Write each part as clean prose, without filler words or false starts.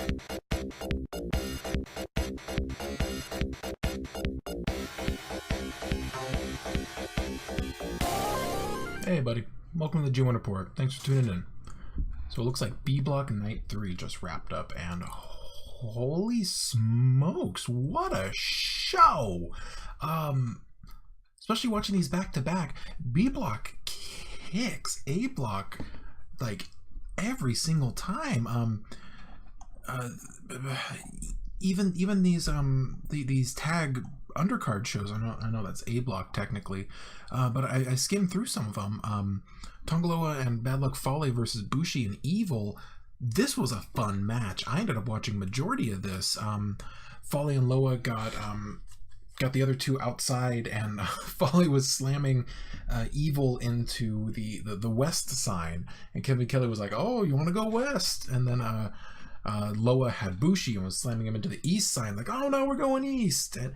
Hey buddy, welcome to the G1 Report. Thanks for tuning in. So it looks like B Block Night 3 just wrapped up, and holy smokes, what a show! Especially watching these back to back. B Block kicks A Block like every single time. Even these tag undercard shows. I know that's A Block technically, but I skimmed through some of them. Tongaloa and Bad Luck Fale versus Bushi and Evil. This was a fun match. I ended up watching majority of this. Fale and Loa got the other two outside, and Fale was slamming Evil into the west sign, and Kevin Kelly was like, "Oh, you want to go west?" And then Loa had Bushi and was slamming him into the east sign, like, "Oh no, we're going east." And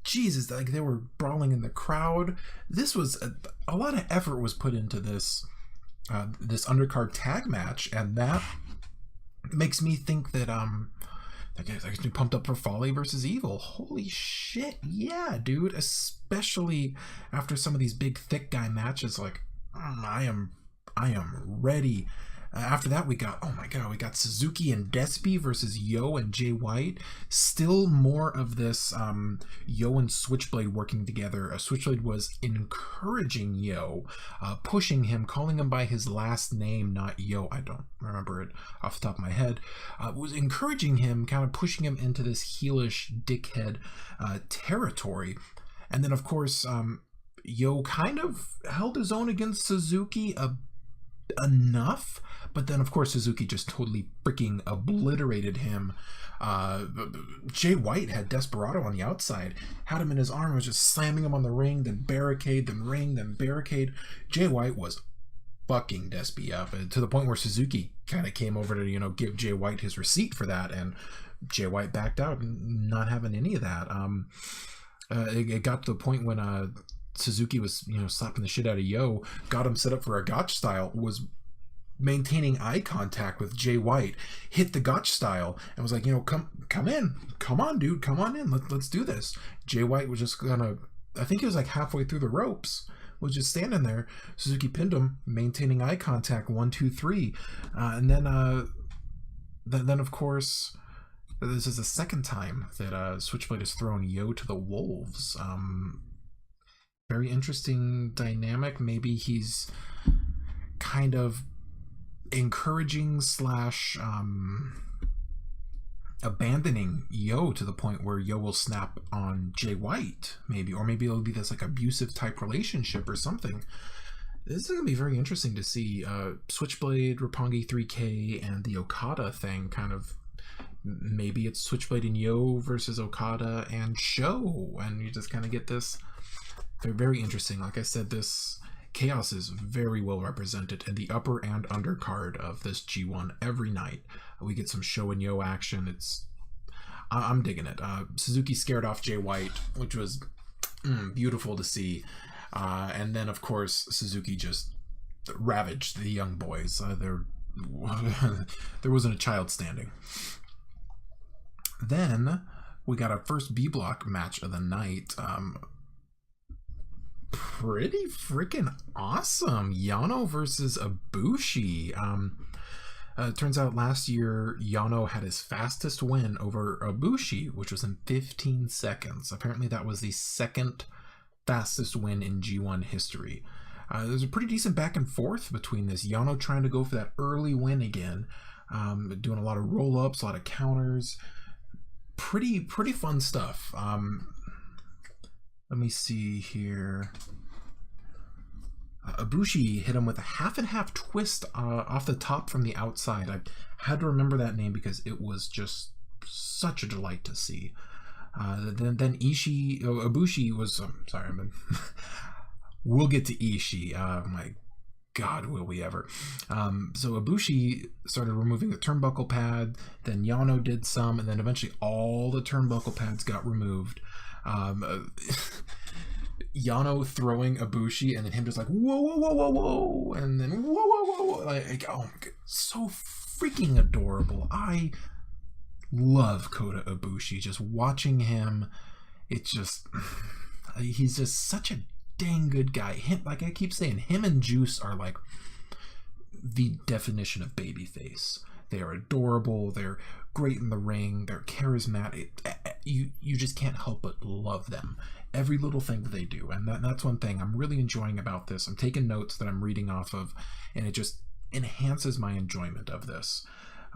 Jesus, like they were brawling in the crowd. This was a lot of effort was put into this this undercard tag match, and that makes me think that I guess be pumped up for Fale versus Evil. Holy shit, yeah, dude! Especially after some of these big thick guy matches, like I am ready. After that, we got, oh my god, we got Suzuki and Despy versus Yo and Jay White. Still more of this Yo and Switchblade working together. Switchblade was encouraging Yo, pushing him, calling him by his last name, not Yo. I don't remember it off the top of my head. Was encouraging him, kind of pushing him into this heelish dickhead territory. And then, of course, Yo kind of held his own against Suzuki enough, but then of course Suzuki just totally freaking obliterated him. Jay White had Desperado on the outside, had him in his arm, was just slamming him on the ring, then barricade, then ring, then barricade. Jay White was fucking Despy up, to the point where Suzuki kind of came over to give Jay White his receipt for that, and Jay White backed out, not having any of that. It got to the point when Suzuki was, slapping the shit out of Yo, got him set up for a gotch style, was maintaining eye contact with Jay White, hit the gotch style, and was like, come in, come on, dude, come on in, let's do this. Jay White was just gonna, I think he was like halfway through the ropes, was just standing there. Suzuki pinned him, maintaining eye contact, 1, 2, 3, and then of course, this is the second time that Switchblade has thrown Yo to the wolves. Very interesting dynamic. Maybe he's kind of encouraging / abandoning Yo to the point where Yo will snap on Jay White, maybe, or maybe it'll be this like abusive type relationship or something. This is going to be very interesting to see. Switchblade, Roppongi 3K, and the Okada thing kind of, maybe it's Switchblade and Yo versus Okada and Sho, and you just kind of get this. They're very interesting. Like I said, this chaos is very well represented in the upper and undercard of this G1 every night. We get some Sho and Yo action. I'm digging it. Suzuki scared off Jay White, which was beautiful to see. And then, of course, Suzuki just ravaged the young boys. There wasn't a child standing. Then we got our first B Block match of the night. Pretty freaking awesome. Yano versus Ibushi. Turns out last year Yano had his fastest win over Ibushi, which was in 15 seconds. Apparently that was the second fastest win in G1 history. There's a pretty decent back and forth between this. Yano trying to go for that early win again, doing a lot of roll-ups, a lot of counters. Pretty fun stuff. Let me see here. Ibushi hit him with a half and half twist off the top from the outside. I had to remember that name because it was just such a delight to see. Then Ibushi was. Sorry, we'll get to Ishii. My God, will we ever? So Ibushi started removing the turnbuckle pad. Then Yano did some, and then eventually all the turnbuckle pads got removed. Yano throwing Ibushi, and then him just like whoa, whoa, whoa, whoa, whoa, and then whoa, whoa, whoa, whoa. Like, oh my God, so freaking adorable. I love Kota Ibushi. Just watching him, it's just he's just such a dang good guy. Him, like I keep saying, him and Juice are like the definition of babyface. They are adorable. They're great in the ring. They're charismatic. You just can't help but love them. Every little thing that they do. And that's one thing I'm really enjoying about this. I'm taking notes that I'm reading off of, and it just enhances my enjoyment of this.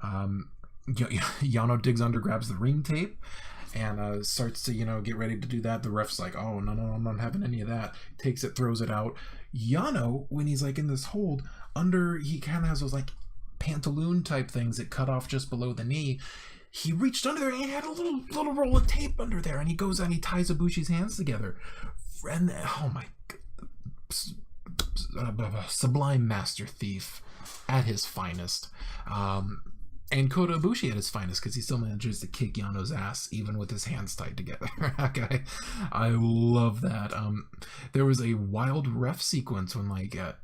Yano digs under, grabs the ring tape, and starts to, get ready to do that. The ref's like, oh, no, I'm not having any of that. Takes it, throws it out. Yano, when he's like in this hold, he kind of has those like pantaloon type things that cut off just below the knee. He reached under there and he had a little roll of tape under there, and he goes and he ties Ibushi's hands together. And oh my God, sublime master thief at his finest. And Kota Ibushi at his finest, because he still manages to kick Yano's ass even with his hands tied together. Okay, I love that. There was a wild ref sequence when he got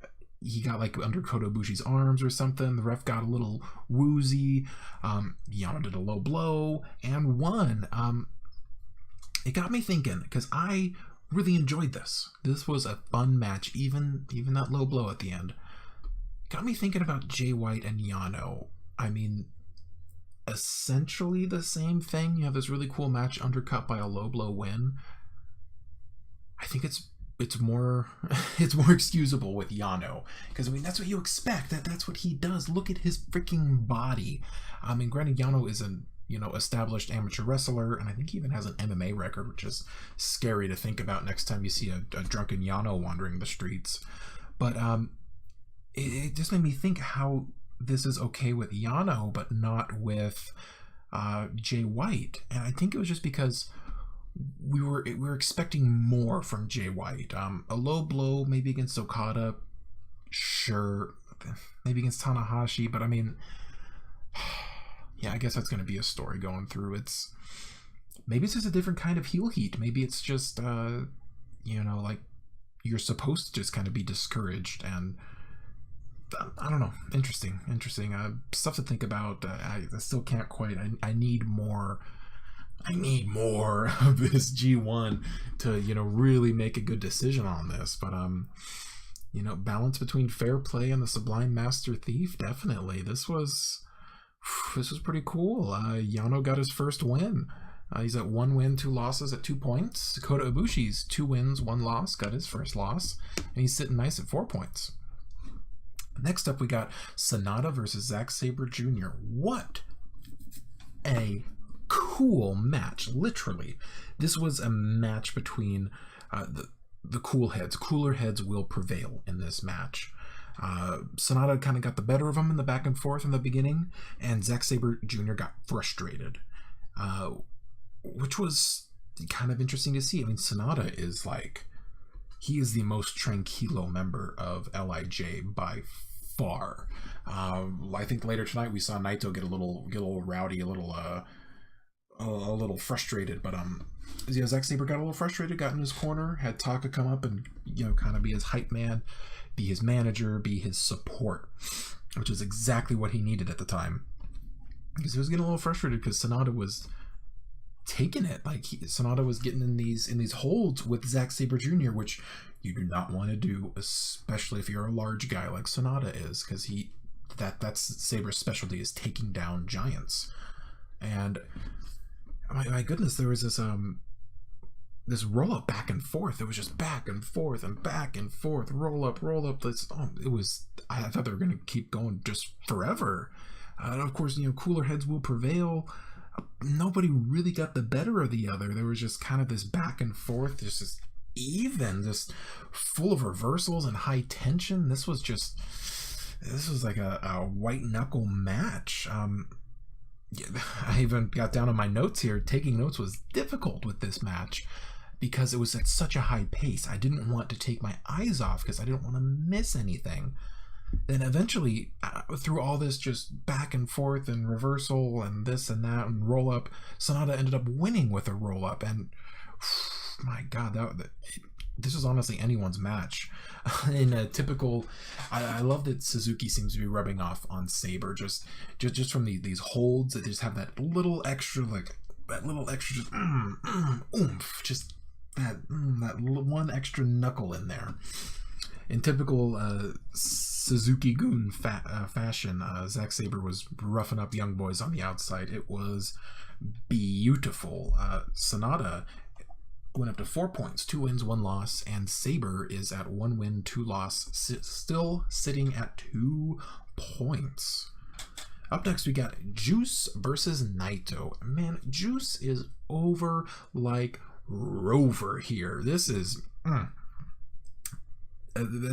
like under Kota Ibushi's arms or something. The ref got a little woozy. Yano did a low blow and won. It got me thinking, because I really enjoyed this. This was a fun match, even that low blow at the end. Got me thinking about Jay White and Yano. I mean, essentially the same thing. You have this really cool match undercut by a low blow win. I think it's more excusable with Yano, because I mean that's what you expect. That's what he does. Look at his freaking body. I mean, granted, Yano is an established amateur wrestler, and I think he even has an MMA record, which is scary to think about next time you see a drunken Yano wandering the streets. But it just made me think how this is okay with Yano, but not with Jay White. And I think it was just because we were expecting more from Jay White. A low blow, maybe against Okada, sure, maybe against Tanahashi, but I mean, yeah, I guess that's going to be a story going through. Maybe it's just a different kind of heel heat. Maybe it's just, like you're supposed to just kind of be discouraged, and I don't know. Interesting. Stuff to think about. I still can't quite. I need more. I need more of this G1 to, really make a good decision on this. But balance between fair play and the sublime master thief. Definitely. This was pretty cool. Yano got his first win. He's at 1 win, 2 losses at 2 points. Kota Ibushi's 2 wins, 1 loss, got his first loss, and he's sitting nice at 4 points. Next up, we got Sonata versus Zack Sabre Jr. What a cool match, literally. This was a match between the cool heads. Cooler heads will prevail in this match. Sonata kind of got the better of him in the back and forth in the beginning, and Zack Sabre Jr. got frustrated, which was kind of interesting to see. I mean, Sonata is he is the most tranquilo member of LIJ by far. I think later tonight we saw Naito get a little rowdy, a little frustrated, but Zack Sabre got a little frustrated, got in his corner, had Taka come up and kind of be his hype man, be his manager, be his support, which is exactly what he needed at the time, because he was getting a little frustrated because Sonata was taking it. Sonata was getting in these holds with Zack Sabre Jr., which you do not want to do, especially if you're a large guy like Sonata is, because that's Sabre's specialty, is taking down giants. And my goodness, there was this roll up back and forth. It was just back and forth and back and forth, roll up. I thought they were going to keep going just forever. And of course, cooler heads will prevail. Nobody really got the better of the other. There was just kind of this back and forth, just just full of reversals and high tension. This was like a white knuckle match. I even got down on my notes here. Taking notes was difficult with this match because it was at such a high pace. I didn't want to take my eyes off because I didn't want to miss anything. Then eventually, through all this just back and forth and reversal and this and that and roll up, Sonata ended up winning with a roll up. And my God, this was honestly anyone's match. In a typical, I love that Suzuki seems to be rubbing off on Sabre just from these holds that just have that little extra, like that little extra just oomph, just that one extra knuckle in there. In typical Suzuki-gun fashion, Zack Sabre was roughing up young boys on the outside. It was beautiful. Sonata went up to 4 points, 2 wins, 1 loss, and Sabre is at 1 win, 2 loss, still sitting at 2 points. Up next, we got Juice versus Naito. Man, Juice is over like Rover here. This is... I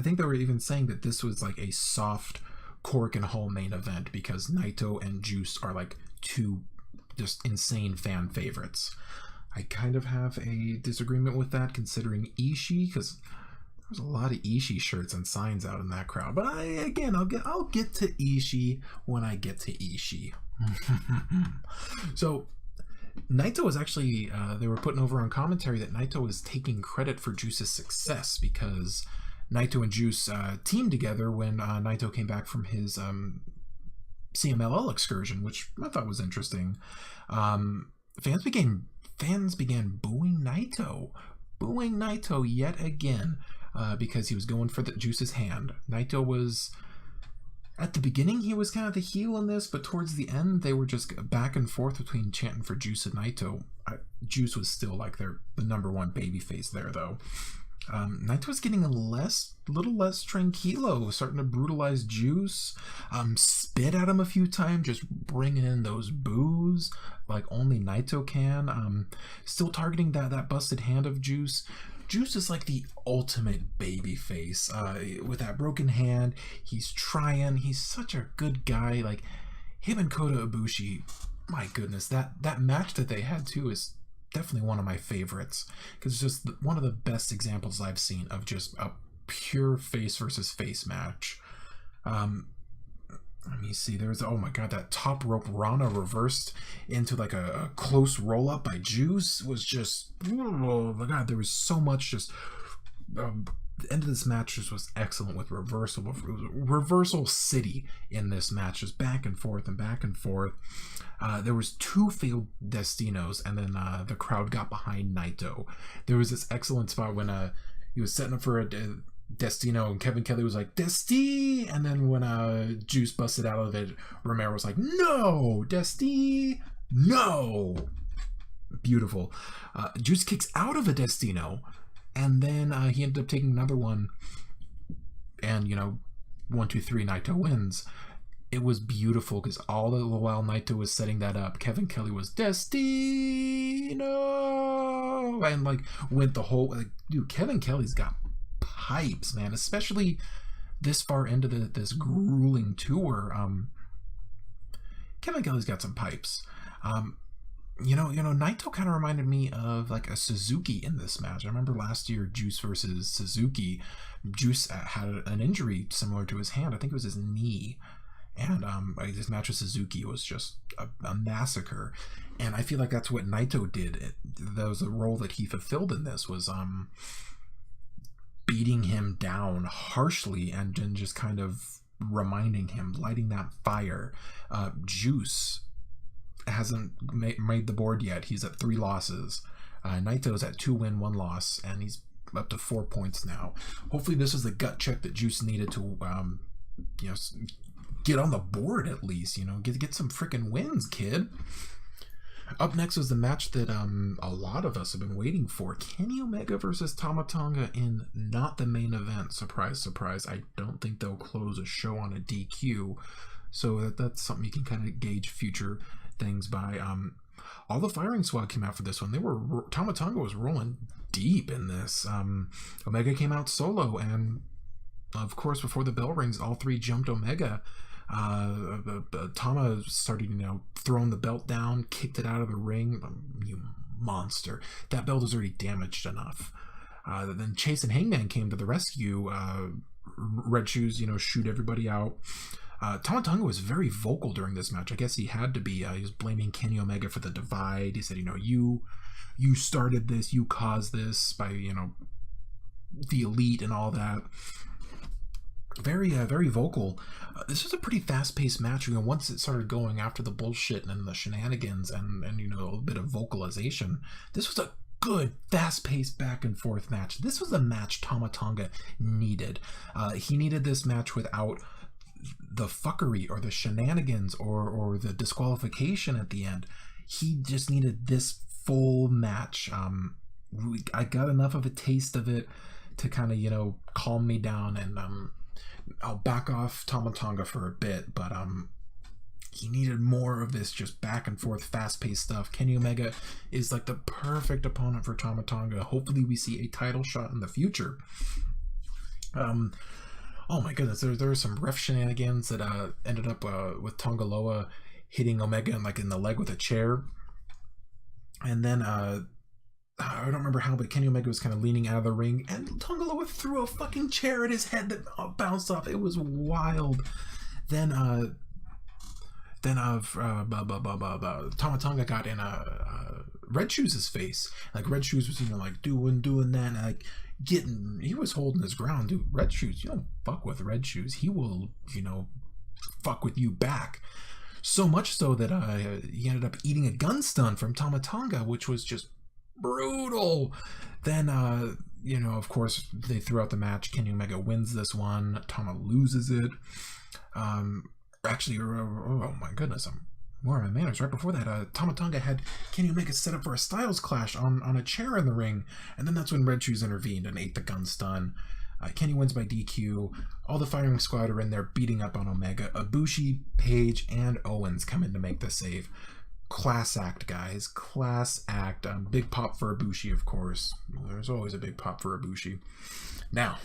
think they were even saying that this was like a soft Cork and Hall main event because Naito and Juice are like 2 just insane fan favorites. I kind of have a disagreement with that, considering Ishii, because there's a lot of Ishii shirts and signs out in that crowd. But I'll get to Ishii when I get to Ishii. So Naito was actually, they were putting over on commentary that Naito was taking credit for Juice's success because Naito and Juice teamed together when Naito came back from his CMLL excursion, which I thought was interesting. Fans began booing Naito yet again because he was going for the Juice's hand. Naito was, at the beginning, he was kind of the heel in this, but towards the end, they were just back and forth between chanting for Juice and Naito. Juice was still like the number 1 babyface there, though. Naito was getting a little less tranquilo, starting to brutalize Juice, spit at him a few times, just bringing in those boos like only Naito can. Still targeting that busted hand of Juice. Juice is like the ultimate baby face. With that broken hand, he's trying. He's such a good guy. Like him and Kota Ibushi, my goodness, that match that they had too is definitely one of my favorites because it's just one of the best examples I've seen of just a pure face versus face match. Let me see. There's, oh my god, that top rope Rana reversed into like a close roll up by Juice was just, oh my god, there was so much just. The end of this match just was excellent with reversal city in this match, just back and forth and back and forth. There was 2 failed Destinos, and then the crowd got behind Naito. There was this excellent spot when he was setting up for a Destino, and Kevin Kelly was like, Desti! And then when Juice busted out of it, Romero was like, no! Desti! No! Beautiful. Juice kicks out of a Destino, and then he ended up taking another one, and 1, 2, 3, Naito wins. It was beautiful because all the while Naito was setting that up, Kevin Kelly was Destino, and like went the whole dude. Kevin Kelly's got pipes, man, especially this far into this grueling tour. Kevin Kelly's got some pipes. Naito kind of reminded me of like a Suzuki in this match. I remember last year, Juice versus Suzuki. Juice had an injury similar to his hand. I think it was his knee. And this match with Suzuki was just a massacre. And I feel like that's what Naito did. That was the role that he fulfilled in this, was beating him down harshly and then just kind of reminding him, lighting that fire. Juice hasn't made the board yet. He's at 3 losses. Naito's at 2 win, 1 loss, and he's up to 4 points now. Hopefully this was the gut check that Juice needed to get on the board at least, get some freaking wins, kid. Up next was the match that a lot of us have been waiting for. Kenny Omega versus Tama Tonga in not the main event. Surprise, surprise. I don't think they'll close a show on a DQ. So that's something you can kind of gauge future things by. All the firing squad came out for this one. Tama Tonga was rolling deep in this. Omega came out solo, and of course, before the bell rings, all 3 jumped Omega. Tama started, throwing the belt down, kicked it out of the ring. You monster. That belt was already damaged enough. Then Chase and Hangman came to the rescue. Red Shoes, shoot everybody out. Tama Tonga was very vocal during this match. I guess he had to be. He was blaming Kenny Omega for the divide. He said, you started this, you caused this by, the elite and all that. Very vocal. This was a pretty fast-paced match. Once it started going after the bullshit and the shenanigans and a little bit of vocalization, this was a good, fast-paced back and forth match. This was a match Tama Tonga needed. He needed this match without the fuckery or the shenanigans or the disqualification at the end. He just needed this full match. I got enough of a taste of it to kind of calm me down, and I'll back off Tama Tonga for a bit, but he needed more of this just back and forth fast-paced stuff. Kenny Omega is like the perfect opponent for Tama Tonga. Hopefully we see a title shot in the future. Oh my goodness, there were some ref shenanigans that ended up with Tonga Loa hitting Omega in the leg with a chair, and then I don't remember how, but Kenny Omega was kind of leaning out of the ring, and Tonga Loa threw a fucking chair at his head that bounced off. It was wild. Then Tama Tonga got in Red Shoes' face. Like, Red Shoes was doing that, and he was holding his ground. Dude, Red Shoes, you don't fuck with Red Shoes. He will fuck with you back. So much so that he ended up eating a gun stun from Tama Tonga, which was just brutal. Then of course they threw out the match. Kenny Omega wins this one. Tama loses it. Actually, oh my goodness, I'm more of my manners. Right before that, Tama Tonga had Kenny Omega set up for a Styles Clash on a chair in the ring, and then that's when Red Shoes intervened and ate the gun stun. Kenny wins by DQ. All the firing squad are in there beating up on Omega. Ibushi, Page, and Owens come in to make the save. Class act, guys. Class act. Big pop for Ibushi, of course. There's always a big pop for Ibushi. Now,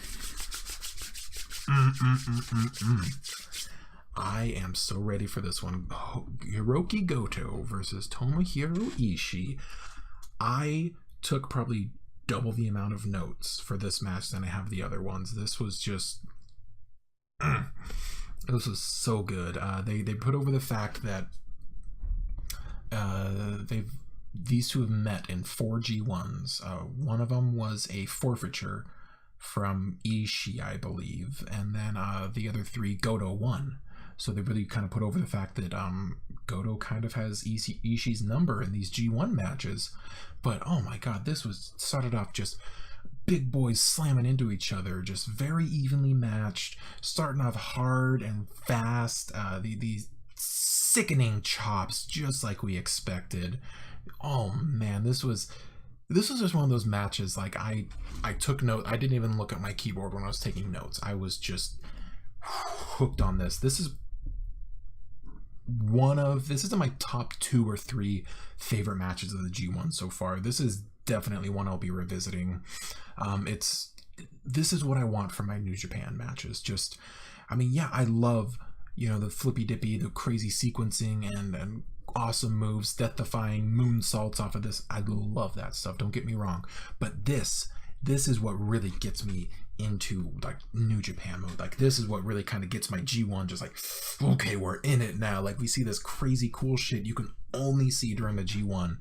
I am so ready for this one. Hiroki Goto versus Tomohiro Ishii. I took probably double the amount of notes for this match than I have the other ones. This was just... this was so good. They put over the fact that these two have met in 4 G1s. One of them was a forfeiture from Ishii, I believe, and then the other 3 Goto won. So they really kind of put over the fact that Goto kind of has Ishii's number in these G1 matches. But oh my god, this was started off just big boys slamming into each other, just very evenly matched, starting off hard and fast. These sickening chops, just like we expected. Oh man, this was just one of those matches. Like, I took note. I didn't even look at my keyboard when I was taking notes. I was just hooked on this. This is in my top 2 or 3 favorite matches of the G1 so far. This is definitely one I'll be revisiting. This is what I want from my New Japan matches. Just, I love, the flippy dippy, the crazy sequencing and awesome moves, death-defying moonsaults off of this. I love that stuff, don't get me wrong. But this is what really gets me into like New Japan mode. Like, this is what really kind of gets my G1 just like, okay, we're in it now. Like, we see this crazy cool shit you can only see during the G1.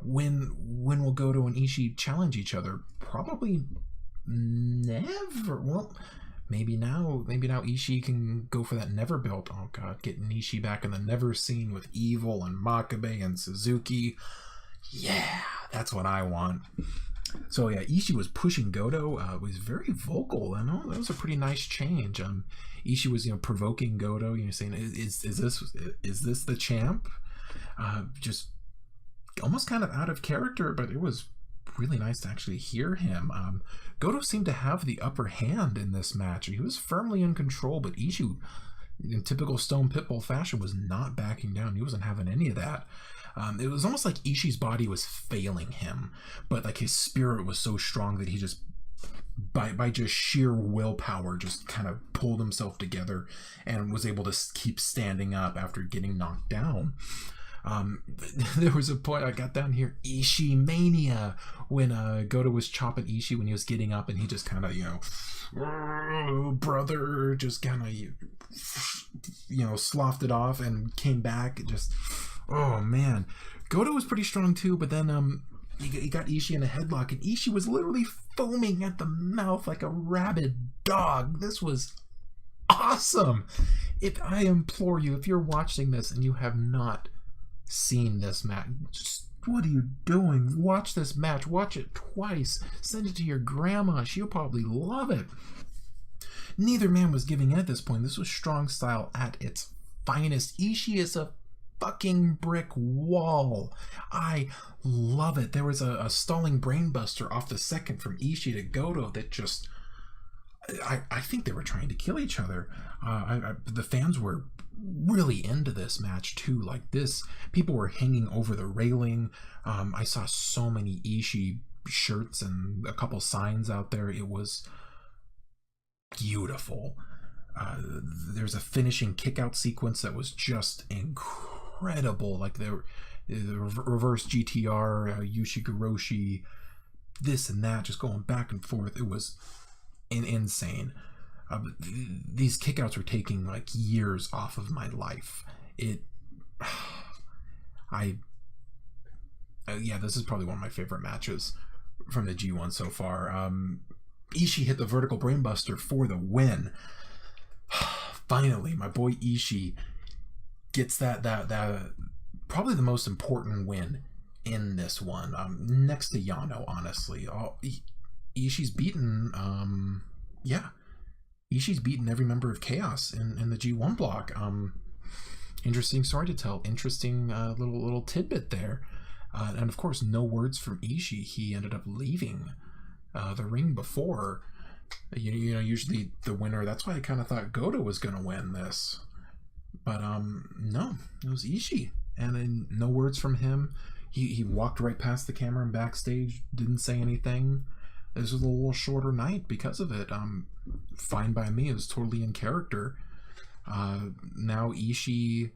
When will Goto and Ishii challenge each other? Probably never. Well, maybe now Ishii can go for that never belt. Oh god, getting Ishii back in the never scene with Evil and Makabe and Suzuki. Yeah, that's what I want. So yeah, Ishii was pushing Goto, was very vocal, and that was a pretty nice change. Ishii was provoking Goto, saying, is this the champ? Just almost kind of out of character, but it was really nice to actually hear him. Goto seemed to have the upper hand in this match. He was firmly in control, but Ishii, in typical Stone Pitbull fashion, was not backing down. He wasn't having any of that. It was almost like Ishii's body was failing him, but like his spirit was so strong that he just, by just sheer willpower, just kind of pulled himself together and was able to keep standing up after getting knocked down. There was a point I got down here, Ishii mania, when Goto was chopping Ishii when he was getting up, and he just kind of, brother, just kind of, sloughed it off and came back. Just, oh man, Goto was pretty strong too, but then he got Ishii in a headlock, and Ishii was literally foaming at the mouth like a rabid dog. This was awesome. If I implore you, if you're watching this and you have not seen this match, just what are you doing? Watch this match. Watch it twice. Send it to your grandma. She'll probably love it. Neither man was giving in at this point. This was strong style at its finest. Ishii is a fucking brick wall. I love it. There was a stalling brainbuster off the second from Ishii to Goto that just... I think they were trying to kill each other. The fans were really into this match too. Like this, people were hanging over the railing. I saw so many Ishii shirts and a couple signs out there. It was beautiful. There's a finishing kick-out sequence that was just incredible. Like the reverse GTR, Yushiguroshi, this and that, just going back and forth. It was insane. These kickouts were taking like years off of my life. Yeah, this is probably one of my favorite matches from the G1 so far. Ishii hit the vertical brainbuster for the win. Finally, my boy Ishii gets that probably the most important win in this one, next to Yano, honestly. Ishii's beaten, Ishii's beaten every member of Chaos in the G1 block. Interesting story to tell. Interesting little tidbit there. And of course, no words from Ishii. He ended up leaving the ring before. You know, usually the winner. That's why I kind of thought Goto was going to win this, but no, it was Ishii. And then no words from him. He walked right past the camera and backstage. Didn't say anything. This was a little shorter night because of it. Fine by me. It was totally in character. Now Ishii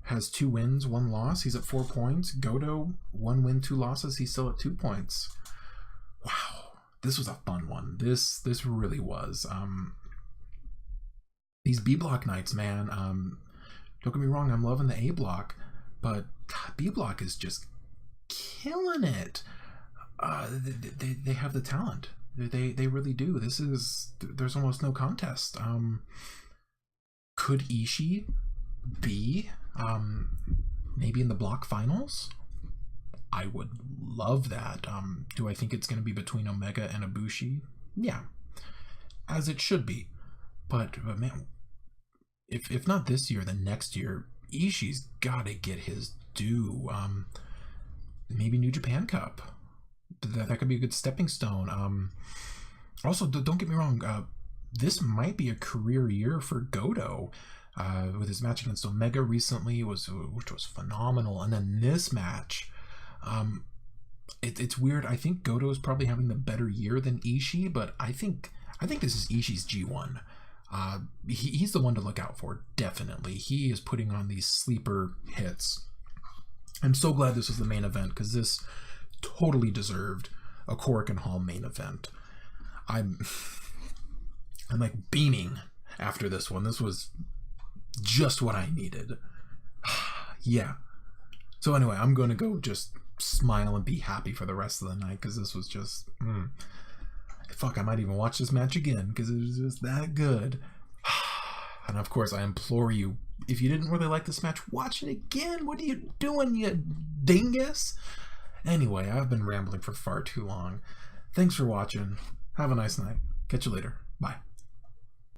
has 2 wins, 1 loss. He's at 4 points. Goto, 1 win, 2 losses. He's still at 2 points. Wow, this was a fun one. This really was. These B block nights, man. Don't get me wrong. I'm loving the A block, but God, B block is just killing it. They have the talent. They really do. There's almost no contest. Could Ishii be maybe in the block finals? I would love that. Do I think it's going to be between Omega and Ibushi? Yeah, as it should be. But man, if not this year, then next year, Ishii's got to get his due. Maybe New Japan Cup. That could be a good stepping stone. Also, don't get me wrong. This might be a career year for Goto. With his match against Omega recently, which was phenomenal, and then this match, it's weird. I think Goto is probably having the better year than Ishii, but I think this is Ishii's G1. He's the one to look out for, definitely. He is putting on these sleeper hits. I'm so glad this was the main event, because this totally deserved a Korakuen Hall main event. I'm like beaming after this one. This was just what I needed. Yeah. So anyway, I'm going to go just smile and be happy for the rest of the night, because this was just... Fuck, I might even watch this match again, because it was just that good. And of course, I implore you, if you didn't really like this match, watch it again. What are you doing, you dingus? Anyway, I've been rambling for far too long. Thanks for watching. Have a nice night. Catch you later. Bye.